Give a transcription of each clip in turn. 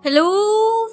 Hello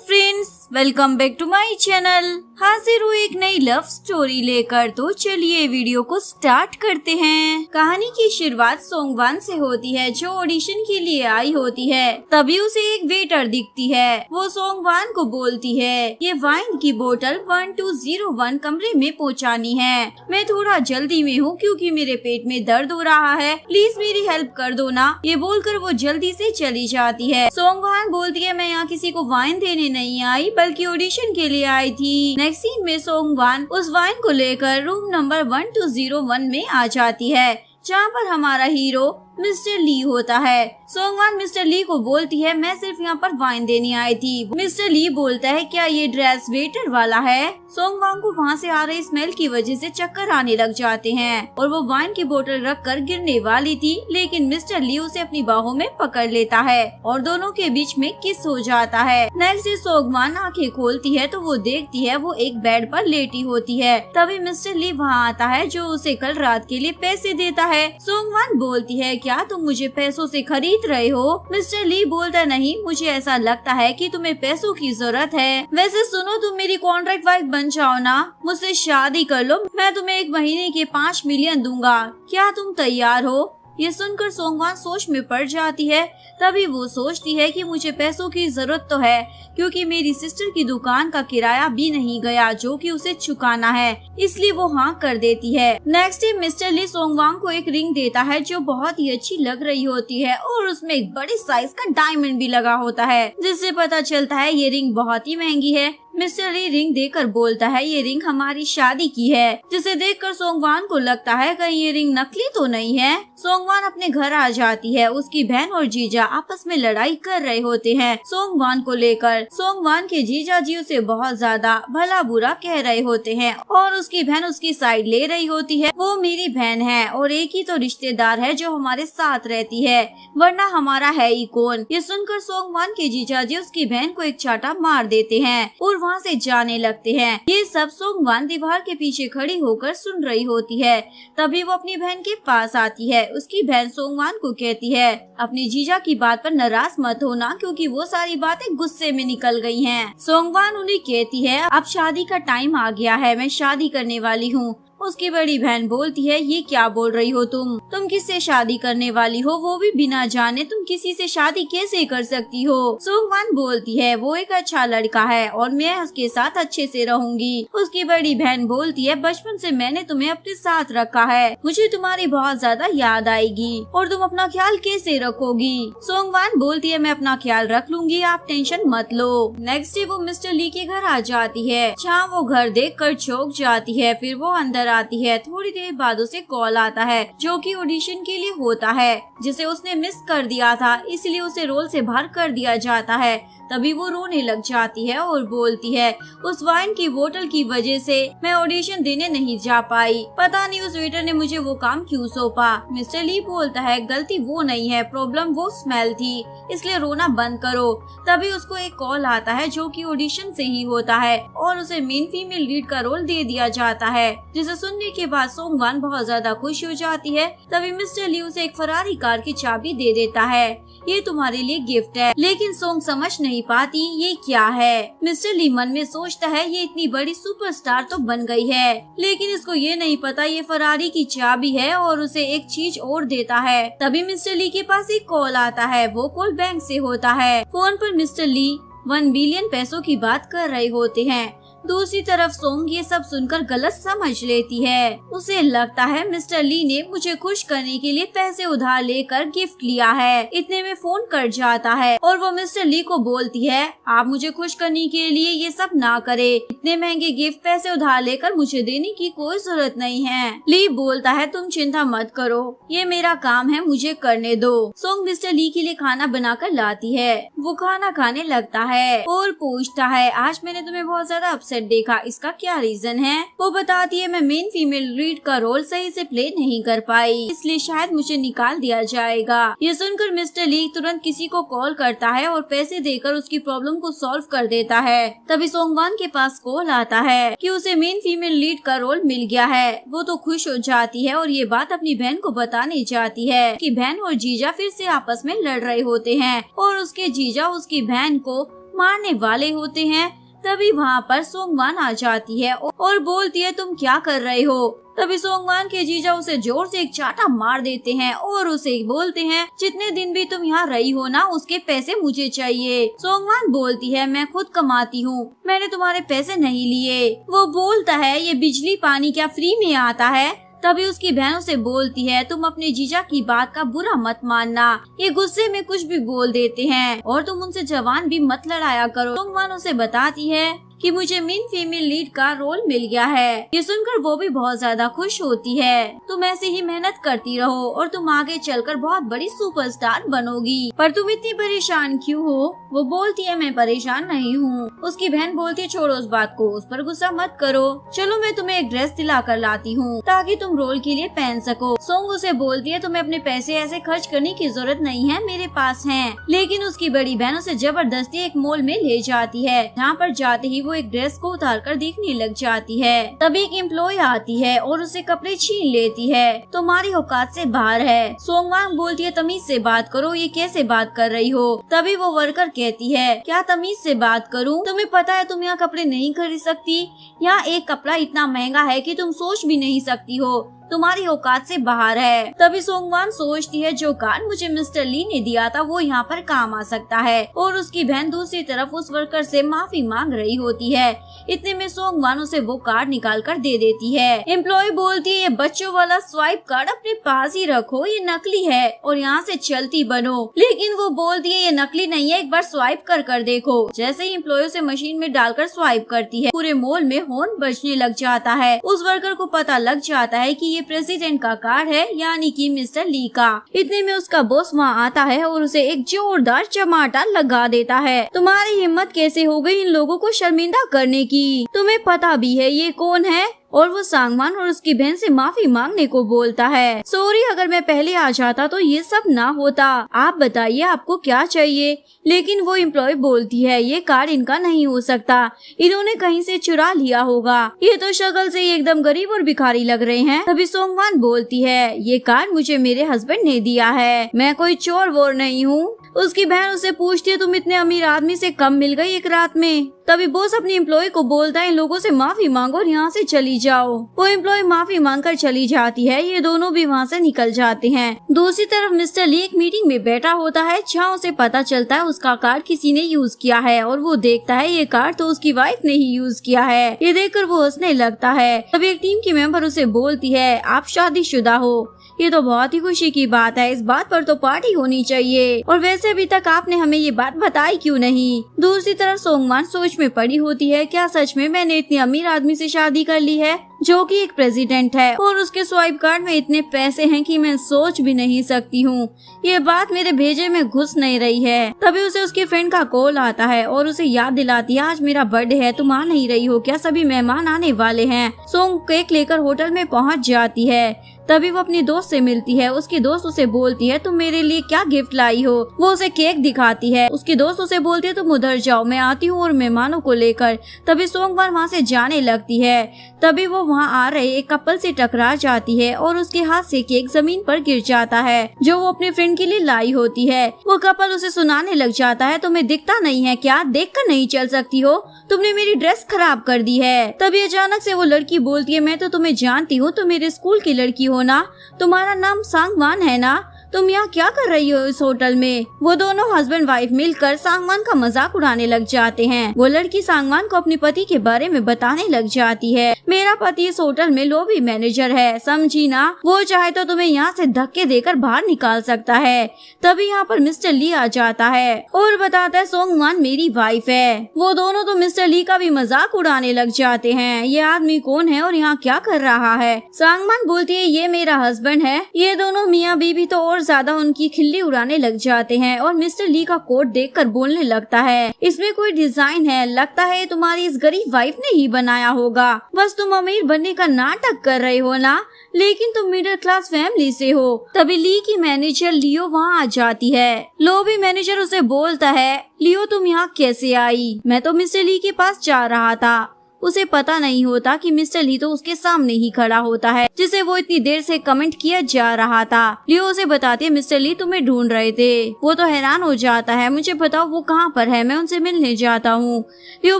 friends, welcome back to my channel. हाजिर हूँ एक नई लव स्टोरी लेकर। तो चलिए वीडियो को स्टार्ट करते हैं। कहानी की शुरुआत सोंगवान से होती है, जो ऑडिशन के लिए आई होती है। तभी उसे एक वेटर दिखती है। वो सोंगवान को बोलती है, ये वाइन की बोतल 1201 कमरे में पहुँचानी है। मैं थोड़ा जल्दी में हूँ क्योंकि मेरे पेट में दर्द हो रहा है, प्लीज मेरी हेल्प कर दो ना। ये बोलकर वो जल्दी से चली जाती है। सोंगवान बोलती है, मैं यहाँ किसी को वाइन देने नहीं आई बल्कि ऑडिशन के लिए आई थी। नेक्स्ट सीन में सोंगवान उस वाइन को लेकर रूम नंबर 1201 में आ जाती है, जहाँ पर हमारा हीरो मिस्टर ली होता है। सोंगवान मिस्टर ली को बोलती है, मैं सिर्फ यहाँ पर वाइन देने आई थी। मिस्टर ली बोलता है, क्या ये ड्रेस वेटर वाला है? सोंगवान को वहाँ से आ रही स्मेल की वजह से चक्कर आने लग जाते हैं और वो वाइन की बोतल रख कर गिरने वाली थी, लेकिन मिस्टर ली उसे अपनी बाहों में पकड़ लेता है और दोनों के बीच में किस हो जाता है। नेक्स्ट डे सोंगवान आंखें खोलती है तो वो देखती है वो एक बेड पर लेटी होती है। तभी मिस्टर ली वहाँ आता है, जो उसे कल रात के लिए पैसे देता है। सोंगवान बोलती है, क्या तुम मुझे पैसों से खरीद रहे हो? मिस्टर ली बोलता, नहीं, मुझे ऐसा लगता है कि तुम्हें पैसों की जरूरत है। वैसे सुनो, तुम मेरी कॉन्ट्रैक्ट वाइफ बन जाओ ना, मुझसे शादी कर लो, मैं तुम्हें 1 महीने के 5 मिलियन दूंगा। क्या तुम तैयार हो? ये सुनकर सोंगवान सोच में पड़ जाती है। तभी वो सोचती है कि मुझे पैसों की जरूरत तो है, क्योंकि मेरी सिस्टर की दुकान का किराया भी नहीं गया जो कि उसे चुकाना है, इसलिए वो हाँ कर देती है। नेक्स्ट डे मिस्टर ली सोंगवान को एक रिंग देता है जो बहुत ही अच्छी लग रही होती है और उसमें एक बड़े साइज का डायमंड भी लगा होता है, जिससे पता चलता है ये रिंग बहुत ही महंगी है। मिस्टर ली रिंग देकर बोलता है, ये रिंग हमारी शादी की है, जिसे देखकर सोंगवान को लगता है कहीं ये रिंग नकली तो नहीं है। सोंगवान अपने घर आ जाती है। उसकी बहन और जीजा आपस में लड़ाई कर रहे होते हैं सोंगवान को लेकर। सोंगवान के जीजा जी उसे बहुत ज्यादा भला बुरा कह रहे होते हैं और उसकी बहन उसकी साइड ले रही होती है। वो मेरी बहन है और एक ही तो रिश्तेदार है जो हमारे साथ रहती है, वरना हमारा है ही कौन। ये सुनकर सोंगवान के जीजा जी उसकी बहन को एक चाटा मार देते हैं और वहाँ से जाने लगते हैं। ये सब सोंगवान दीवार के पीछे खड़ी होकर सुन रही होती है। तभी वो अपनी बहन के पास आती है। उसकी बहन सोंगवान को कहती है, अपनी जीजा की बात पर नाराज मत होना, क्योंकि वो सारी बातें गुस्से में निकल गई हैं। सोंगवान उन्हें कहती है, अब शादी का टाइम आ गया है, मैं शादी करने वाली हूँ। उसकी बड़ी बहन बोलती है, ये क्या बोल रही हो तुम किससे शादी करने वाली हो, वो भी बिना जाने तुम किसी से शादी कैसे कर सकती हो? सोंगवान बोलती है, वो एक अच्छा लड़का है और मैं उसके साथ अच्छे से रहूंगी। उसकी बड़ी बहन बोलती है, बचपन से मैंने तुम्हें अपने साथ रखा है, मुझे तुम्हारी बहुत ज्यादा याद आएगी और तुम अपना ख्याल कैसे रखोगी? सोंगवान बोलती है, मैं अपना ख्याल रख लूंगी, आप टेंशन मत लो। नेक्स्ट डे वो मिस्टर ली के घर आ जाती है, जहाँ वो घर देखकर चौंक जाती है। फिर वो अंदर आती है। थोड़ी देर बाद उसे कॉल आता है, जो कि ऑडिशन के लिए होता है, जिसे उसने मिस कर दिया था, इसलिए उसे रोल से बाहर कर दिया जाता है। तभी वो रोने लग जाती है और बोलती है, उस वाइन की बोतल की वजह से मैं ऑडिशन देने नहीं जा पाई, पता नहीं उस वेटर ने मुझे वो काम क्यों सौंपा। मिस्टर ली बोलता है, गलती वो नहीं है, प्रॉब्लम वो स्मेल थी, इसलिए रोना बंद करो। तभी उसको एक कॉल आता है, जो कि ऑडिशन से ही होता है और उसे मेन फीमेल लीड का रोल दे दिया जाता है, जिसे सुनने के बाद सोंगवान बहुत ज्यादा खुश हो जाती है। तभी मिस्टर ली उसे एक फरारी कार की चाबी दे देता है, ये तुम्हारे लिए गिफ्ट है। लेकिन सोंग समझ नहीं पाती ये क्या है। मिस्टर ली मन में सोचता है, ये इतनी बड़ी सुपरस्टार तो बन गई है, लेकिन इसको ये नहीं पता ये फरारी की चाबी है, और उसे एक चीज और देता है। तभी मिस्टर ली के पास एक कॉल आता है। वो कॉल बैंक से होता है। फोन पर मिस्टर ली 1 बिलियन पैसों की बात कर रहे होते हैं। दूसरी तरफ सोंग ये सब सुनकर गलत समझ लेती है। उसे लगता है मिस्टर ली ने मुझे खुश करने के लिए पैसे उधार लेकर गिफ्ट लिया है। इतने में फोन कट जाता है और वो मिस्टर ली को बोलती है, आप मुझे खुश करने के लिए ये सब ना करे, इतने महंगे गिफ्ट पैसे उधार लेकर मुझे देने की कोई जरूरत नहीं है। ली बोलता है, तुम चिंता मत करो, ये मेरा काम है, मुझे करने दो। सोंग मिस्टर ली के लिए खाना बनाकर लाती है। वो खाना खाने लगता है और पूछता है, आज मैंने तुम्हें बहुत ज्यादा अपसेट देखा, इसका क्या रीजन है? वो बताती है, मैं मेन फीमेल लीड का रोल सही से प्ले नहीं कर पाई, इसलिए शायद मुझे निकाल दिया जाएगा। ये सुनकर मिस्टर ली तुरंत किसी को कॉल करता है और पैसे देकर उसकी प्रॉब्लम को सॉल्व कर देता है। तभी सोंगवान के पास कॉल आता है कि उसे मेन फीमेल लीड का रोल मिल गया है। वो तो खुश हो जाती है और ये बात अपनी बहन को बताने जाती है कि बहन और जीजा फिर से आपस में लड़ रहे होते हैं और उसके जीजा उसकी बहन को मारने वाले होते हैं। तभी वहाँ पर सोंगवान आ जाती है और बोलती है तुम क्या कर रहे हो। तभी सोंगवान के जीजा उसे जोर से एक चाटा मार देते हैं और उसे बोलते हैं जितने दिन भी तुम यहाँ रही हो ना उसके पैसे मुझे चाहिए। सोंगवान बोलती है मैं खुद कमाती हूँ, मैंने तुम्हारे पैसे नहीं लिए। वो बोलता है ये बिजली पानी क्या फ्री में आता है। तभी उसकी बहन उसे बोलती है तुम अपने जीजा की बात का बुरा मत मानना, ये गुस्से में कुछ भी बोल देते हैं और तुम उनसे जवान भी मत लड़ाया करो। सोंगवान उसे बताती है कि मुझे मेन फीमेल लीड का रोल मिल गया है। ये सुनकर वो भी बहुत ज्यादा खुश होती है। तुम ऐसे ही मेहनत करती रहो और तुम आगे चलकर बहुत बड़ी सुपरस्टार बनोगी। पर तुम इतनी परेशान क्यों हो? वो बोलती है मैं परेशान नहीं हूँ। उसकी बहन बोलती है छोड़ो उस बात को, उस पर गुस्सा मत करो, चलो मैं तुम्हें एक ड्रेस दिला कर लाती हूँ ताकि तुम रोल के लिए पहन सको। सोंग उसे बोलती है तुम्हें अपने पैसे ऐसे खर्च करने की जरूरत नहीं है, मेरे पास है। लेकिन उसकी बड़ी बहन उसे जबरदस्ती एक मॉल में ले जाती है, जहाँ पर जाते ही वो एक ड्रेस को उतार कर देखने लग जाती है। तभी एक एम्प्लॉय आती है और उसे कपड़े छीन लेती है। तुम्हारी औकात से बाहर है। सोंगवान बोलती है तमीज से बात करो, ये कैसे बात कर रही हो? तभी वो वर्कर कहती है क्या तमीज से बात करूं? तुम्हें पता है तुम यहाँ कपड़े नहीं खरीद सकती, यहाँ एक कपड़ा इतना महंगा है कि तुम सोच भी नहीं सकती हो, तुम्हारी औकात से बाहर है। तभी सोंगवान सोचती है जो कार्ड मुझे मिस्टर ली ने दिया था वो यहाँ पर काम आ सकता है और उसकी बहन दूसरी तरफ उस वर्कर से माफी मांग रही होती है। इतने में सोंगवान उसे वो कार्ड निकाल कर दे देती है। एम्प्लॉय बोलती है ये बच्चों वाला स्वाइप कार्ड अपने पास ही रखो, ये नकली है और यहाँ से चलती बनो। लेकिन वो बोलती है ये नकली नहीं है, एक बार स्वाइप कर देखो। जैसे ही एम्प्लॉय उसे मशीन में डालकर स्वाइप करती है पूरे मॉल में हॉर्न बजने लग जाता है। उस वर्कर को पता लग जाता है कि प्रेसिडेंट का कार्ड है, यानी कि मिस्टर ली का। इतने में उसका बॉस वहाँ आता है और उसे एक जोरदार चमाटा लगा देता है। तुम्हारी हिम्मत कैसे हो गई इन लोगों को शर्मिंदा करने की? तुम्हें पता भी है ये कौन है? और वो सांगवान और उसकी बहन से माफी मांगने को बोलता है। सॉरी, अगर मैं पहले आ जाता तो ये सब ना होता। आप बताइए आपको क्या चाहिए? लेकिन वो एम्प्लॉय बोलती है ये कार्ड इनका नहीं हो सकता, इन्होंने कहीं से चुरा लिया होगा, ये तो शक्ल से एकदम गरीब और भिखारी लग रहे हैं। तभी सोंगवान बोलती है ये कार्ड मुझे मेरे हस्बैंड ने दिया है, मैं कोई चोर वोर नहीं हूँ। उसकी बहन उसे पूछती है तुम इतने अमीर आदमी से कब मिल गई एक रात में? तभी बॉस अपनी एम्प्लॉय को बोलता है इन लोगों से माफी मांगो और यहाँ से चली जाओ। वो एम्प्लॉय माफी मांगकर चली जाती है। ये दोनों भी वहाँ से निकल जाते हैं। दूसरी तरफ मिस्टर ली एक मीटिंग में बैठा होता है, जहाँ उसे पता चलता है उसका कार्ड किसी ने यूज किया है और वो देखता है ये कार्ड तो उसकी वाइफ ने ही यूज किया है। ये देखकर वो हंसने लगता है। तभी एक टीम की मेंबर उसे बोलती है आप शादीशुदा हो, ये तो बहुत ही खुशी की बात है, इस बात पर तो पार्टी होनी चाहिए। और वैसे अभी तक आपने हमें ये बात बताई क्यों नहीं? दूसरी तरफ सोंगवान सोच में पड़ी होती है क्या सच में मैंने इतने अमीर आदमी से शादी कर ली है जो कि एक प्रेसिडेंट है और उसके स्वाइप कार्ड में इतने पैसे हैं कि मैं सोच भी नहीं सकती हूँ। ये बात मेरे भेजे में घुस नहीं रही है। तभी उसे उसकी फ्रेंड का कॉल आता है और उसे याद दिलाती है आज मेरा बर्थडे है, तुम आ नहीं रही हो क्या? सभी मेहमान आने वाले हैं। सोंग केक लेकर होटल में पहुँच जाती है। तभी वो अपनी दोस्त से मिलती है। उसकी दोस्त उसे बोलती है तुम मेरे लिए क्या गिफ्ट लाई हो? वो उसे केक दिखाती है। उसकी दोस्त उसे बोलती है तुम उधर जाओ, मैं आती हूँ और मेहमानों को लेकर। तभी सोंगवान वहाँ से जाने लगती है। तभी वो वहाँ आ रहे एक कपल से टकरा जाती है और उसके हाथ से केक जमीन पर गिर जाता है जो वो अपने फ्रेंड के लिए लाई होती है। वो कपल उसे सुनाने लग जाता है तुम्हें दिखता नहीं है क्या? देख कर नहीं चल सकती हो? तुमने मेरी ड्रेस खराब कर दी है। तभी अचानक से वो लड़की बोलती है मैं तो तुम्हें जानती हूँ, तुम मेरे स्कूल की लड़की हो ना, तुम्हारा नाम सांगवान है ना, तुम यहाँ क्या कर रही हो इस होटल में? वो दोनों हस्बैंड वाइफ मिलकर सांगवान का मजाक उड़ाने लग जाते हैं। वो लड़की सांगवान को अपने पति के बारे में बताने लग जाती है मेरा पति इस होटल में लॉबी मैनेजर है, समझी ना, वो चाहे तो तुम्हें यहाँ से धक्के देकर बाहर निकाल सकता है। तभी यहाँ पर मिस्टर ली आ जाता है और बताता है सोंगवान मेरी वाइफ है। वो दोनों तो मिस्टर ली का भी मजाक उड़ाने लग जाते हैं। ये आदमी कौन है और यहाँ क्या कर रहा है? सांगवान बोलती है ये मेरा हस्बैंड है। ये दोनों मियाँ बीवी तो और ज्यादा उनकी खिल्ली उड़ाने लग जाते हैं और मिस्टर ली का कोट देखकर बोलने लगता है इसमें कोई डिजाइन है, लगता है तुम्हारी इस गरीब वाइफ ने ही बनाया होगा, बस तुम अमीर बनने का नाटक कर रहे हो ना, लेकिन तुम मिडिल क्लास फैमिली से हो। तभी ली की मैनेजर लियो वहाँ आ जाती है। लॉबी मैनेजर उसे बोलता है लियो तुम यहाँ कैसे आई? मैं तो मिस्टर ली के पास जा रहा था, उसे पता नहीं होता कि मिस्टर ली तो उसके सामने ही खड़ा होता है, जिसे वो इतनी देर से कमेंट किया जा रहा था। लियो उसे बताती है मिस्टर ली तुम्हें ढूंढ रहे थे। वो तो हैरान हो जाता है, मुझे बताओ वो कहाँ पर है, मैं उनसे मिलने जाता हूँ। लियो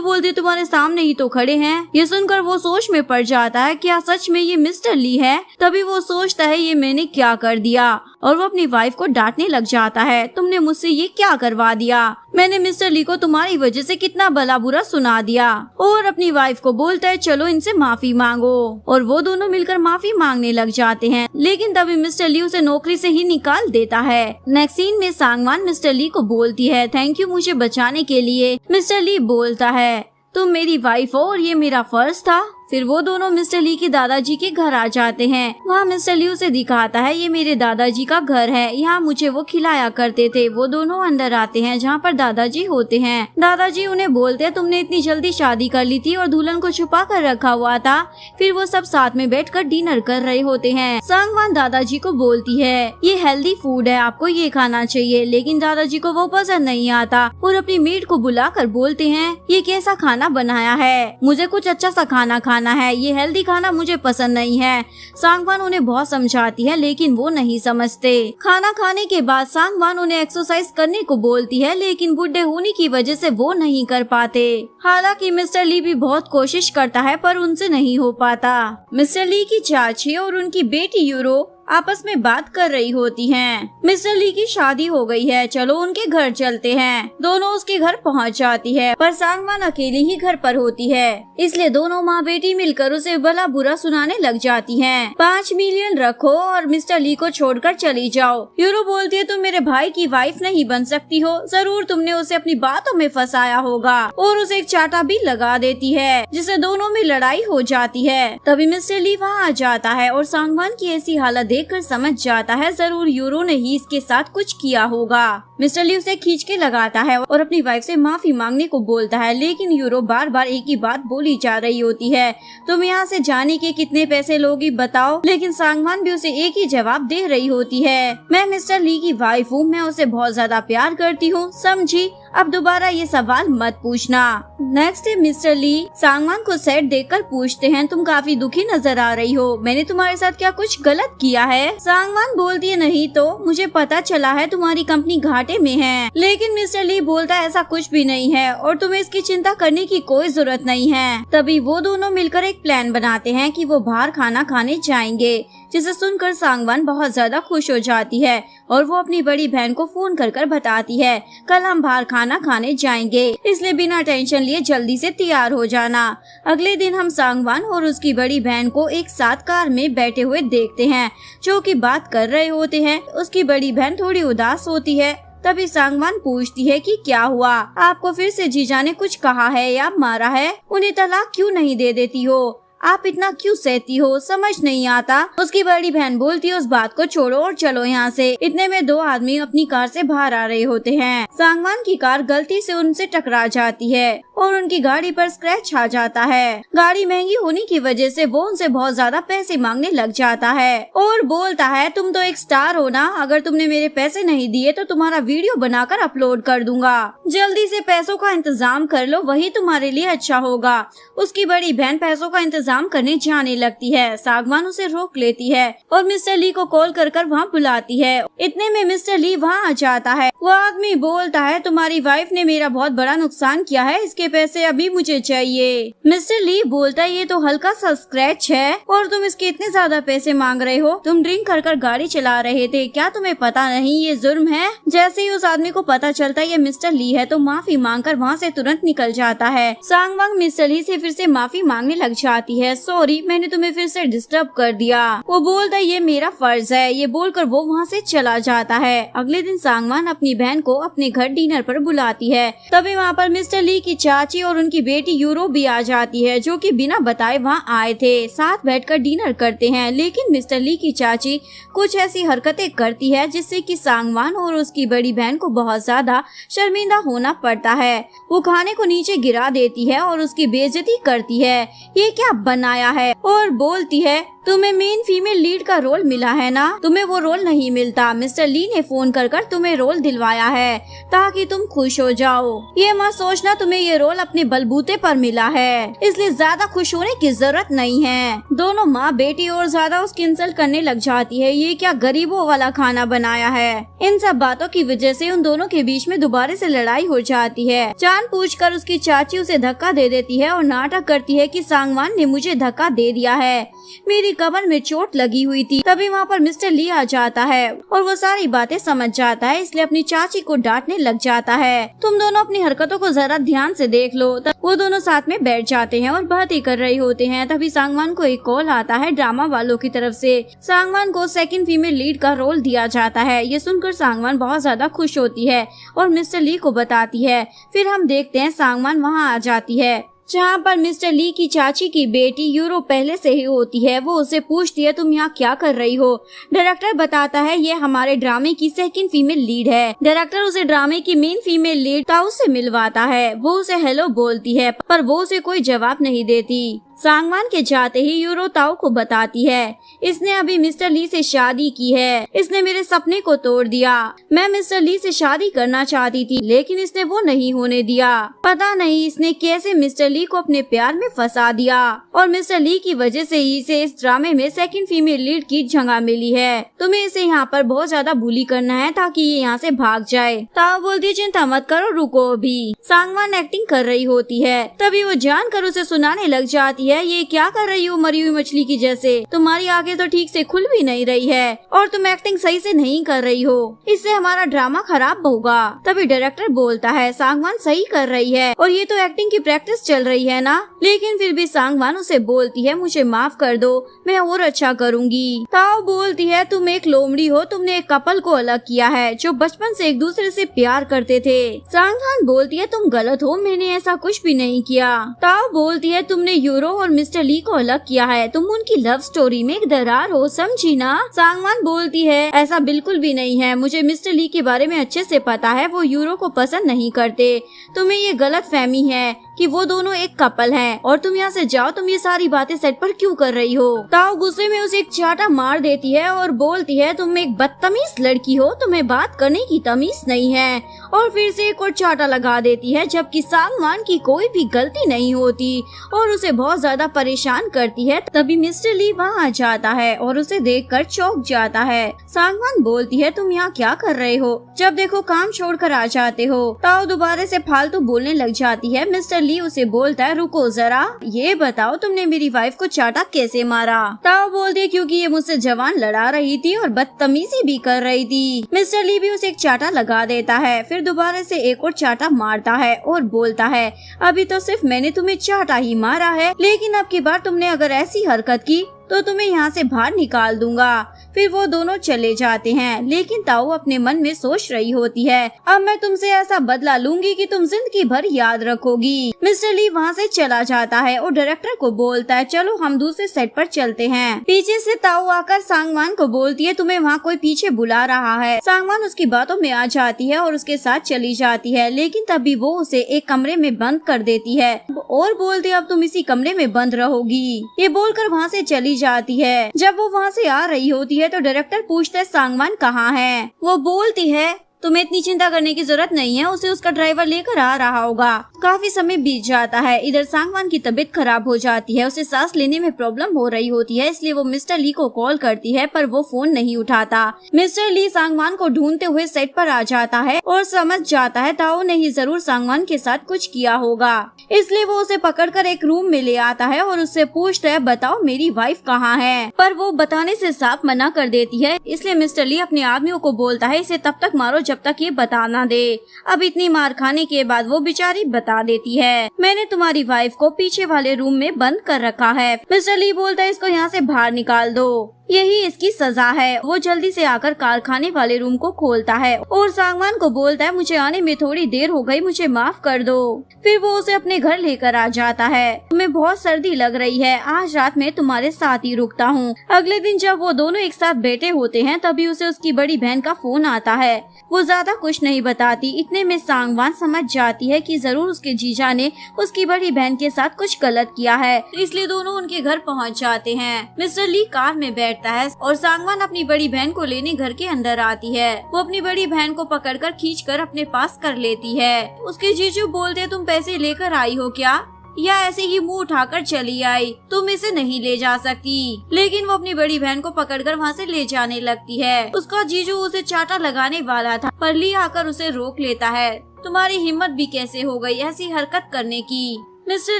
बोलती तुम्हारे सामने ही तो खड़े हैं। ये सुनकर वो सोच में पड़ जाता है, क्या सच में ये मिस्टर ली है? तभी वो सोचता है ये मैंने क्या कर दिया, और वो अपनी वाइफ को डांटने लग जाता है, तुमने मुझसे ये क्या करवा दिया? मैंने मिस्टर ली को तुम्हारी वजह से कितना भला बुरा सुना दिया। और अपनी वाइफ को बोलता है चलो इनसे माफी मांगो, और वो दोनों मिलकर माफी मांगने लग जाते हैं। लेकिन तभी मिस्टर ली उसे नौकरी से ही निकाल देता है। नेक्स्ट सीन में सांगवान मिस्टर ली को बोलती है थैंक यू मुझे बचाने के लिए। मिस्टर ली बोलता है तुम मेरी वाइफ हो और ये मेरा फर्ज था। फिर वो दोनों मिस्टर ली के दादाजी के घर आ जाते हैं। वहाँ मिस्टर ली उसे दिखाता है ये मेरे दादाजी का घर है, यहाँ मुझे वो खिलाया करते थे। वो दोनों अंदर आते हैं जहाँ पर दादाजी होते हैं। दादाजी उन्हें बोलते हैं तुमने इतनी जल्दी शादी कर ली थी और दुल्हन को छुपा कर रखा हुआ था। फिर वो सब साथ में बैठकर डिनर कर रहे होते हैं। सांगवान दादाजी को बोलती है ये हेल्दी फूड है, आपको ये खाना चाहिए। लेकिन दादाजी को वो पसंद नहीं आता और अपनी मेड को बुलाकर बोलते हैं ये कैसा खाना बनाया है, मुझे कुछ अच्छा सा खाना है, ये हेल्दी खाना मुझे पसंद नहीं है। सांगवान उन्हें बहुत समझाती है लेकिन वो नहीं समझते। खाना खाने के बाद सांगवान उन्हें एक्सरसाइज करने को बोलती है, लेकिन बुढ़े होने की वजह से वो नहीं कर पाते। हालांकि मिस्टर ली भी बहुत कोशिश करता है पर उनसे नहीं हो पाता। मिस्टर ली की चाची और उनकी बेटी यूरो आपस में बात कर रही होती हैं। मिस्टर ली की शादी हो गई है, चलो उनके घर चलते हैं। दोनों उसके घर पहुंच जाती है, पर सांगवान अकेली ही घर पर होती है, इसलिए दोनों माँ बेटी मिलकर उसे भला बुरा सुनाने लग जाती हैं। 5 मिलियन रखो और मिस्टर ली को छोड़कर चली जाओ। यूरो बोलती है तुम मेरे भाई की वाइफ नहीं बन सकती हो, जरूर तुमने उसे अपनी बातों में फंसाया होगा, और उसे एक चाटा भी लगा देती है जिससे दोनों में लड़ाई हो जाती है। तभी मिस्टर ली वहाँ आ जाता है और सांगवान की ऐसी हालत देखकर समझ जाता है जरूर यूरो ने ही इसके साथ कुछ किया होगा। मिस्टर ली उसे खींच के लगाता है और अपनी वाइफ से माफी मांगने को बोलता है, लेकिन यूरो बार बार एक ही बात बोली जा रही होती है, तुम यहाँ से जाने के कितने पैसे लोगी बताओ। लेकिन सांगवान भी उसे एक ही जवाब दे रही होती है, मैं मिस्टर ली की वाइफ हूँ, मैं उसे बहुत ज्यादा प्यार करती हूँ, समझी, अब दोबारा ये सवाल मत पूछना। नेक्स्ट डे मिस्टर ली सांगवान को सैड देखकर पूछते हैं तुम काफी दुखी नजर आ रही हो, मैंने तुम्हारे साथ क्या कुछ गलत किया है? सांगवान बोलती है नहीं तो, मुझे पता चला है तुम्हारी कंपनी घाटे में है। लेकिन मिस्टर ली बोलता है ऐसा कुछ भी नहीं है और तुम्हें इसकी चिंता करने की कोई जरूरत नहीं है। तभी वो दोनों मिलकर एक प्लान बनाते हैं कि वो बाहर खाना खाने जाएंगे, जिसे सुनकर सांगवान बहुत ज्यादा खुश हो जाती है और वो अपनी बड़ी बहन को फोन कर बताती है कल हम बाहर खाना खाने जाएंगे, इसलिए बिना टेंशन लिए जल्दी से तैयार हो जाना। अगले दिन हम सांगवान और उसकी बड़ी बहन को एक साथ कार में बैठे हुए देखते हैं, जो कि बात कर रहे होते हैं। उसकी बड़ी बहन थोड़ी उदास होती है। तभी सांगवान पूछती है कि क्या हुआ, आपको फिर से जीजा ने कुछ कहा है या मारा है? उन्हें तलाक क्यों नहीं दे देती हो? आप इतना क्यों सहती हो, समझ नहीं आता। उसकी बड़ी बहन बोलती है उस बात को छोड़ो और चलो यहाँ से। इतने में 2 आदमी अपनी कार से बाहर आ रहे होते हैं। सांगवान की कार गलती से उनसे टकरा जाती है और उनकी गाड़ी पर स्क्रैच आ जाता है। गाड़ी महंगी होने की वजह से वो उनसे बहुत ज्यादा पैसे मांगने लग जाता है और बोलता है तुम तो एक स्टार हो ना, अगर तुमने मेरे पैसे नहीं दिए तो तुम्हारा वीडियो बनाकर अपलोड कर दूंगा, जल्दी से पैसों का इंतजाम कर लो, वही तुम्हारे लिए अच्छा होगा। उसकी बड़ी बहन पैसों का इंतजाम करने जाने लगती है। सांगवान उसे रोक लेती है और मिस्टर ली को कॉल कर वहाँ बुलाती है। इतने में मिस्टर ली वहाँ आ जाता है। वो आदमी बोलता है तुम्हारी वाइफ ने मेरा बहुत बड़ा नुकसान किया है, इसके पैसे अभी मुझे चाहिए। मिस्टर ली बोलता है ये तो हल्का सा स्क्रैच है और तुम इसके इतने ज्यादा पैसे मांग रहे हो, तुम ड्रिंक कर गाड़ी चला रहे थे, क्या तुम्हें पता नहीं ये जुर्म है? जैसे ही उस आदमी को पता चलता है ये मिस्टर ली है तो माफी मांग कर वहाँ से तुरंत निकल जाता है। सांगवान मिस्टर ली से फिर से माफी मांगने लग जाती है, सॉरी मैंने तुम्हें फिर से डिस्टर्ब कर दिया। वो बोलता है ये मेरा फर्ज है, ये बोलकर वो वहाँ से चला जाता है। अगले दिन सांगवान अपनी बहन को अपने घर डिनर पर बुलाती है। तभी वहाँ पर मिस्टर ली की चाची और उनकी बेटी यूरो भी आ जाती है, जो कि बिना बताए वहाँ आए थे। साथ बैठकर डिनर करते हैं, लेकिन मिस्टर ली की चाची कुछ ऐसी हरकतें करती है जिससे कि सांगवान और उसकी बड़ी बहन को बहुत ज्यादा शर्मिंदा होना पड़ता है। वो खाने को नीचे गिरा देती है और उसकी बेइज्जती करती है, ये क्या बनाया है, और बोलती है तुम्हें मेन फीमेल लीड का रोल मिला है ना, तुम्हें वो रोल नहीं मिलता। मिस्टर ली ने फोन कर तुम्हें रोल दिलवाया है ताकि तुम खुश हो जाओ। ये मत सोचना तुम्हें ये रोल अपने बलबूते पर मिला है, इसलिए ज्यादा खुश होने की जरूरत नहीं है। दोनों माँ बेटी और ज्यादा उसकी इंसल्ट करने लग जाती है। ये क्या गरीबों वाला खाना बनाया है। इन सब बातों की वजह से उन दोनों के बीच में दोबारा से लड़ाई हो जाती है। जानबूझकर उसकी चाची उसे धक्का दे देती है और नाटक करती है कि सांगवान ने मुझे धक्का दे दिया है, मेरी कमर में चोट लगी हुई थी। तभी वहाँ पर मिस्टर ली आ जाता है और वो सारी बातें समझ जाता है, इसलिए अपनी चाची को डांटने लग जाता है। तुम दोनों अपनी हरकतों को जरा ध्यान से देख लो। तब वो दोनों साथ में बैठ जाते हैं और बातें कर रहे होते हैं। तभी सांगवान को एक कॉल आता है ड्रामा वालों की तरफ से। सांगवान को सेकंड फीमेल लीड का रोल दिया जाता है। ये सुनकर सांगवान बहुत ज्यादा खुश होती है और मिस्टर ली को बताती है। फिर हम देखते हैं सांगवान वहाँ आ जाती है जहाँ पर मिस्टर ली की चाची की बेटी यूरो पहले से ही होती है। वो उसे पूछती है तुम यहाँ क्या कर रही हो। डायरेक्टर बताता है ये हमारे ड्रामे की सेकंड फीमेल लीड है। डायरेक्टर उसे ड्रामे की मेन फीमेल लीड ताऊ से मिलवाता है। वो उसे हेलो बोलती है पर वो उसे कोई जवाब नहीं देती। सांगवान के जाते ही यूरो ताऊ को बताती है इसने अभी मिस्टर ली से शादी की है, इसने मेरे सपने को तोड़ दिया। मैं मिस्टर ली से शादी करना चाहती थी लेकिन इसने वो नहीं होने दिया। पता नहीं इसने कैसे मिस्टर ली को अपने प्यार में फंसा दिया और मिस्टर ली की वजह से ही इसे इस ड्रामे में सेकंड फीमेल लीड की जगह मिली है। तुम्हें इसे यहाँ पर बहुत ज्यादा बुली करना है ताकि ये यहाँ से भाग जाए। ताऊ बोलती चिंता मत करो, रुको अभी। सांगवान एक्टिंग कर रही होती है। तभी वो जानकर उसे सुनाने लग जाती है ये क्या कर रही हो मरी हुई मछली की जैसे, तुम्हारी आंखें तो ठीक से खुल भी नहीं रही है और तुम एक्टिंग सही से नहीं कर रही हो, इससे हमारा ड्रामा खराब होगा। तभी डायरेक्टर बोलता है सांगवान सही कर रही है और ये तो एक्टिंग की प्रैक्टिस चल रही है ना। लेकिन फिर भी सांगवान उसे बोलती है मुझे माफ कर दो, मैं और अच्छा करूँगी। ताओ बोलती है तुम एक लोमड़ी हो, तुमने एक कपल को अलग किया है जो बचपन से एक दूसरे से प्यार करते थे। सांगवान बोलती है तुम गलत हो, मैंने ऐसा कुछ भी नहीं किया। ताओ बोलती है तुमने यूरो और मिस्टर ली को अलग किया है, तुम उनकी लव स्टोरी में एक दरार हो, समझी ना। सांगवान बोलती है ऐसा बिल्कुल भी नहीं है, मुझे मिस्टर ली के बारे में अच्छे से पता है, वो यूरो को पसंद नहीं करते। तुम्हें ये गलत फहमी है कि वो दोनों एक कपल हैं और तुम यहाँ से जाओ, तुम ये सारी बातें सेट पर क्यों कर रही हो। ताओ गुस्से में उसे एक चाटा मार देती है और बोलती है तुम एक बदतमीज लड़की हो, तुम्हें बात करने की तमीज नहीं है, और फिर से एक और चाटा लगा देती है। जबकि सांगवान की कोई भी गलती नहीं होती और उसे बहुत ज्यादा परेशान करती है। तभी मिस्टर ली वहाँ आ जाता है और उसे देखकर चौंक जाता है। सांगवान बोलती है तुम यहाँ क्या कर रहे हो, जब देखो काम छोड़कर आ जाते हो। ताओ दोबारा से फालतू बोलने लग जाती है। मिस्टर ली उसे बोलता है रुको जरा, ये बताओ तुमने मेरी वाइफ को चाटा कैसे मारा। ताओ बोलती है क्योंकि ये मुझसे जवान लड़ा रही थी और बदतमीजी भी कर रही थी। मिस्टर ली भी उसे एक चाटा लगा देता है, फिर दोबारा से एक और चाटा मारता है और बोलता है अभी तो सिर्फ मैंने तुम्हें चाटा ही मारा है, लेकिन अब की बार तुमने अगर ऐसी हरकत की तो तुम्हें यहाँ से बाहर निकाल दूंगा। फिर वो दोनों चले जाते हैं, लेकिन ताऊ अपने मन में सोच रही होती है अब मैं तुमसे ऐसा बदला लूंगी कि तुम जिंदगी भर याद रखोगी। मिस्टर ली वहाँ से चला जाता है और डायरेक्टर को बोलता है चलो हम दूसरे सेट पर चलते हैं। पीछे से ताऊ आकर सांगवान को बोलती है तुम्हें वहाँ कोई पीछे बुला रहा है। सांगवान उसकी बातों में आ जाती है और उसके साथ चली जाती है, लेकिन तभी वो उसे एक कमरे में बंद कर देती है और बोलती है अब तुम इसी कमरे में बंद रहोगी। ये बोलकर वहाँ से चली जाती है। जब वो वहाँ से आ रही होती है तो डायरेक्टर पूछता है सांगवान कहाँ है। वो बोलती है तुम्हें इतनी चिंता करने की जरूरत नहीं है, उसे उसका ड्राइवर लेकर आ रहा होगा। काफी समय बीत जाता है। इधर सांगवान की तबीयत खराब हो जाती है, उसे सांस लेने में प्रॉब्लम हो रही होती है, इसलिए वो मिस्टर ली को कॉल करती है पर वो फोन नहीं उठाता। मिस्टर ली सांगवान को ढूंढते हुए सेट पर आ जाता है और समझ जाता है ताऊ ने ही जरूर सांगवान के साथ कुछ किया होगा, इसलिए वो उसे पकड़कर एक रूम में ले आता है और उससे पूछता है बताओ मेरी वाइफ कहाँ है, पर वो बताने से साफ मना कर देती है। इसलिए मिस्टर ली अपने आदमियों को बोलता है इसे तब तक मारो जब तक ये बता ना दे। अब इतनी मार खाने के बाद वो बेचारी बता देती है मैंने तुम्हारी वाइफ को पीछे वाले रूम में बंद कर रखा है। मिस्टर ली बोलता है इसको यहाँ से बाहर निकाल दो। यही इसकी सजा है। वो जल्दी से आकर कारखाने वाले रूम को खोलता है और सांगवान को बोलता है मुझे आने में थोड़ी देर हो गई, मुझे माफ कर दो। फिर वो उसे अपने घर लेकर आ जाता है। तुम्हें बहुत सर्दी लग रही है, आज रात में तुम्हारे साथ ही रुकता हूँ। अगले दिन जब वो दोनों एक साथ बैठे होते हैं तभी उसे उसकी बड़ी बहन का फोन आता है। वो ज्यादा कुछ नहीं बताती, इतने में सांगवान समझ जाती है कि जरूर उसके जीजा ने उसकी बड़ी बहन के साथ कुछ गलत किया है, इसलिए दोनों उनके घर पहुंच जाते हैं। मिस्टर ली कार में बैठता है और सांगवान अपनी बड़ी बहन को लेने घर के अंदर आती है। वो अपनी बड़ी बहन को पकड़कर खींचकर अपने पास कर लेती है। उसके जीजू बोलते तुम पैसे लेकर आई हो क्या, या ऐसे ही मुंह उठाकर चली आई, तुम इसे नहीं ले जा सकती। लेकिन वो अपनी बड़ी बहन को पकड़कर वहाँ से ले जाने लगती है। उसका जीजू उसे चाटा लगाने वाला था पर ली आकर उसे रोक लेता है। तुम्हारी हिम्मत भी कैसे हो गई ऐसी हरकत करने की। मिस्टर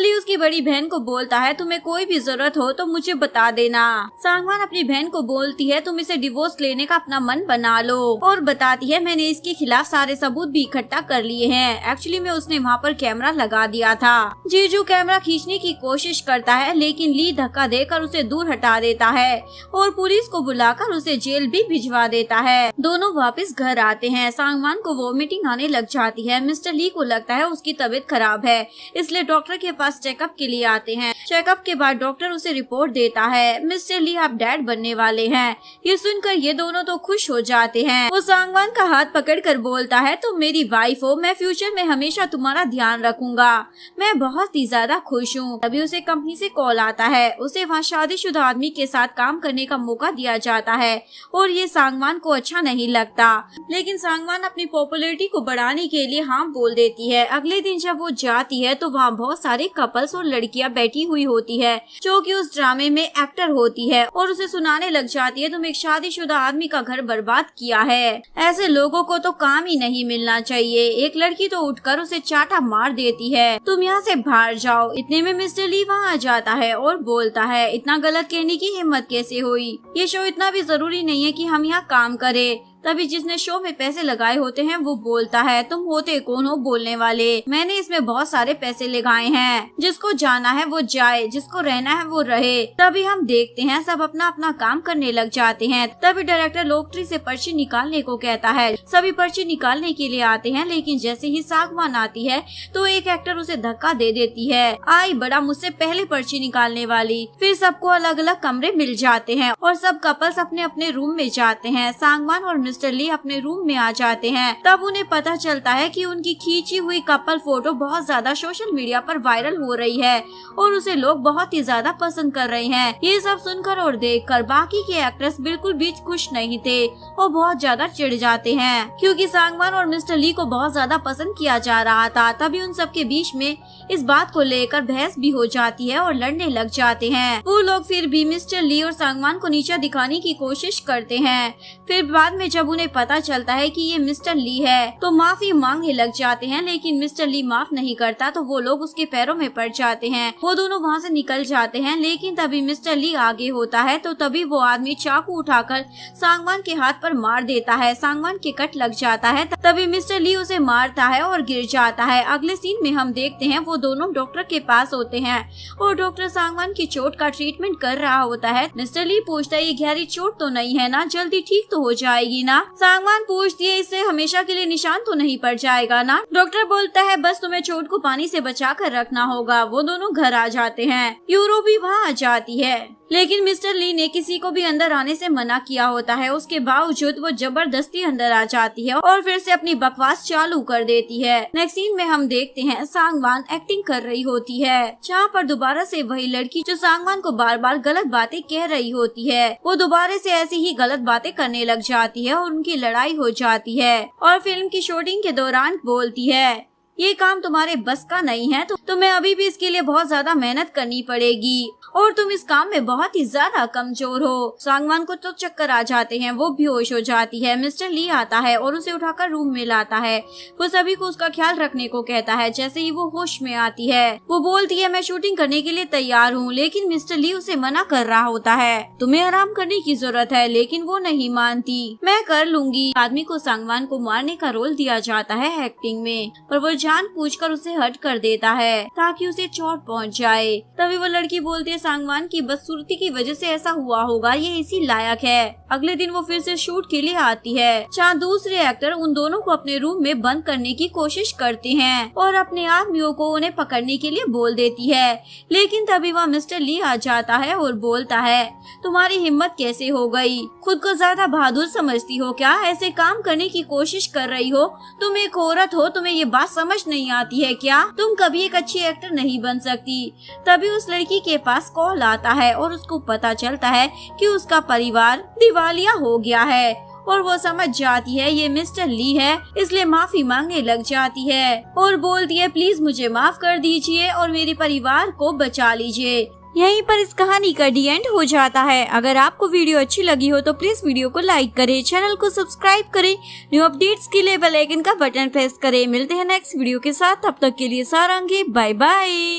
ली उसकी बड़ी बहन को बोलता है तुम्हें कोई भी जरूरत हो तो मुझे बता देना। सांगवान अपनी बहन को बोलती है तुम इसे डिवोर्स लेने का अपना मन बना लो और बताती है मैंने इसके खिलाफ सारे सबूत भी इकट्ठा कर लिए हैं। एक्चुअली में उसने वहाँ पर कैमरा लगा दिया था। जीजू कैमरा खींचने की कोशिश करता है लेकिन ली धक्का देकर उसे दूर हटा देता है और पुलिस को बुलाकर उसे जेल भी भिजवा देता है। दोनों वापस घर आते हैं। सांगवान को वॉमिटिंग आने लग जाती है। मिस्टर ली को लगता है उसकी तबीयत खराब है, इसलिए डॉक्टर के पास चेकअप के लिए आते हैं। चेकअप के बाद डॉक्टर उसे रिपोर्ट देता है मिस्टर ली आप डैड बनने वाले हैं। ये सुनकर ये दोनों तो खुश हो जाते हैं। वो सांगवान का हाथ पकड़कर बोलता है तुम मेरी वाइफ हो, मैं फ्यूचर में हमेशा तुम्हारा ध्यान रखूंगा, मैं बहुत ही ज्यादा खुश हूँ। तभी उसे कंपनी से कॉल आता है। उसे वहाँ शादीशुदा आदमी के साथ काम करने का मौका दिया जाता है और ये सांगवान को अच्छा नहीं लगता, लेकिन सांगवान अपनी पॉपुलैरिटी को बढ़ाने के लिए हाँ बोल देती है। अगले दिन जब वो जाती है तो वहाँ बहुत सारे कपल्स और लड़कियां बैठी हुई होती है जो कि उस ड्रामे में एक्टर होती है और उसे सुनाने लग जाती है तुम एक शादीशुदा आदमी का घर बर्बाद किया है, ऐसे लोगों को तो काम ही नहीं मिलना चाहिए। एक लड़की तो उठकर उसे चाटा मार देती है, तुम यहाँ से बाहर जाओ। इतने में मिस्टर ली वहाँ आ जाता है और बोलता है इतना गलत कहने की हिम्मत कैसे हुई, ये शो इतना भी जरूरी नहीं है कि हम यहाँ काम करें। तभी जिसने शो में पैसे लगाए होते हैं वो बोलता है तुम होते कौन हो बोलने वाले, मैंने इसमें बहुत सारे पैसे लगाए हैं, जिसको जाना है वो जाए, जिसको रहना है वो रहे। तभी हम देखते हैं सब अपना अपना काम करने लग जाते हैं। तभी डायरेक्टर लॉटरी से पर्ची निकालने को कहता है। सभी पर्ची निकालने के लिए आते हैं लेकिन जैसे ही सांगवान आती है तो एक एक्टर उसे धक्का दे देती है, आई बड़ा मुझसे पहले पर्ची निकालने वाली। फिर सबको अलग अलग कमरे मिल जाते हैं और सब कपल्स अपने अपने रूम में जाते हैं। सांगवान और मिस्टर ली अपने रूम में आ जाते हैं। तब उन्हें पता चलता है कि उनकी खींची हुई कपल फोटो बहुत ज्यादा सोशल मीडिया पर वायरल हो रही है और उसे लोग बहुत ही ज्यादा पसंद कर रहे हैं। ये सब सुनकर और देखकर बाकी के एक्ट्रेस बिल्कुल भी खुश नहीं थे और बहुत ज्यादा चिढ़ जाते हैं क्योंकि सांगवान और मिस्टर ली को बहुत ज्यादा पसंद किया जा रहा था। तभी उन सबके बीच में इस बात को लेकर बहस भी हो जाती है और लड़ने लग जाते हैं। वो लोग फिर भी मिस्टर ली और सांगवान को नीचा दिखाने की कोशिश करते हैं। फिर बाद में जब उन्हें पता चलता है कि ये मिस्टर ली है तो माफी मांगने लग जाते हैं, लेकिन मिस्टर ली माफ नहीं करता तो वो लोग उसके पैरों में पड़ जाते हैं। वो दोनों वहाँ से निकल जाते हैं लेकिन तभी मिस्टर ली आगे होता है तो तभी वो आदमी चाकू उठाकर सांगवान के हाथ पर मार देता है। सांगवान के कट लग जाता है। तभी मिस्टर ली उसे मारता है और गिर जाता है। अगले सीन में हम देखते हैं वो दोनों डॉक्टर के पास होते हैं और डॉक्टर सांगवान की चोट का ट्रीटमेंट कर रहा होता है। मिस्टर ली पूछता है ये गहरी चोट तो नहीं है ना, जल्दी ठीक तो हो जाएगी ना। सांगवान पूछती है इससे हमेशा के लिए निशान तो नहीं पड़ जाएगा ना। डॉक्टर बोलता है बस तुम्हें चोट को पानी से बचा कर रखना होगा। वो दोनों घर आ जाते हैं। यूरो भी वहाँ आ जाती है लेकिन मिस्टर ली ने किसी को भी अंदर आने से मना किया होता है। उसके बावजूद वो जबरदस्ती अंदर आ जाती है और फिर से अपनी बकवास चालू कर देती है। नेक्स्ट सीन में हम देखते हैं सांगवान एक्टिंग कर रही होती है जहाँ पर दोबारा से वही लड़की जो सांगवान को बार बार गलत बातें कह रही होती है वो दोबारा से ऐसी ही गलत बातें करने लग जाती है और उनकी लड़ाई हो जाती है और फिल्म की शूटिंग के दौरान बोलती है ये काम तुम्हारे बस का नहीं है तो तुम्हें अभी भी इसके लिए बहुत ज्यादा मेहनत करनी पड़ेगी और तुम इस काम में बहुत ही ज्यादा कमजोर हो। सांगवान को तो चक्कर आ जाते हैं, वो बेहोश हो जाती है। मिस्टर ली आता है और उसे उठाकर रूम में लाता है। वो सभी को उसका ख्याल रखने को कहता है। जैसे ही वो होश में आती है वो बोलती है मैं शूटिंग करने के लिए तैयार हूँ, लेकिन मिस्टर ली उसे मना कर रहा होता है, तुम्हें आराम करने की जरूरत है, लेकिन वो नहीं मानती। मैं कर लूंगी। आदमी को सांगवान को मारने का रोल दिया जाता है एक्टिंग में, पर वो जानबूझकर उसे हर्ट कर देता है ताकि उसे चोट पहुंच जाए। तभी वो लड़की बोलती है सांगवान की बदसूरती की वजह से ऐसा हुआ होगा, ये इसी लायक है। अगले दिन वो फिर से शूट के लिए आती है, जहाँ दूसरे एक्टर उन दोनों को अपने रूम में बंद करने की कोशिश करते हैं और अपने आदमियों को उन्हें पकड़ने के लिए बोल देती है। लेकिन तभी वह मिस्टर ली आ जाता है और बोलता है, तुम्हारी हिम्मत कैसे हो गई? खुद को ज्यादा बहादुर समझती हो क्या? ऐसे काम करने की कोशिश कर रही हो? तुम एक औरत हो, तुम्हें ये बात समझ नहीं आती है क्या? तुम कभी एक अच्छी एक्टर नहीं बन सकती। तभी उस लड़की के पास कॉल आता है और उसको पता चलता है कि उसका परिवार दिवालिया हो गया है और वो समझ जाती है ये मिस्टर ली है, इसलिए माफी मांगने लग जाती है और बोलती है, प्लीज मुझे माफ कर दीजिए और मेरे परिवार को बचा लीजिए। यहीं पर इस कहानी का डी एंड हो जाता है। अगर आपको वीडियो अच्छी लगी हो तो प्लीज वीडियो को लाइक करें, चैनल को सब्सक्राइब करें, न्यू अपडेट्स के लिए बेल आइकन का बटन प्रेस करें। मिलते हैं नेक्स्ट वीडियो के साथ, तब तक के लिए सारंगी, बाय बाय।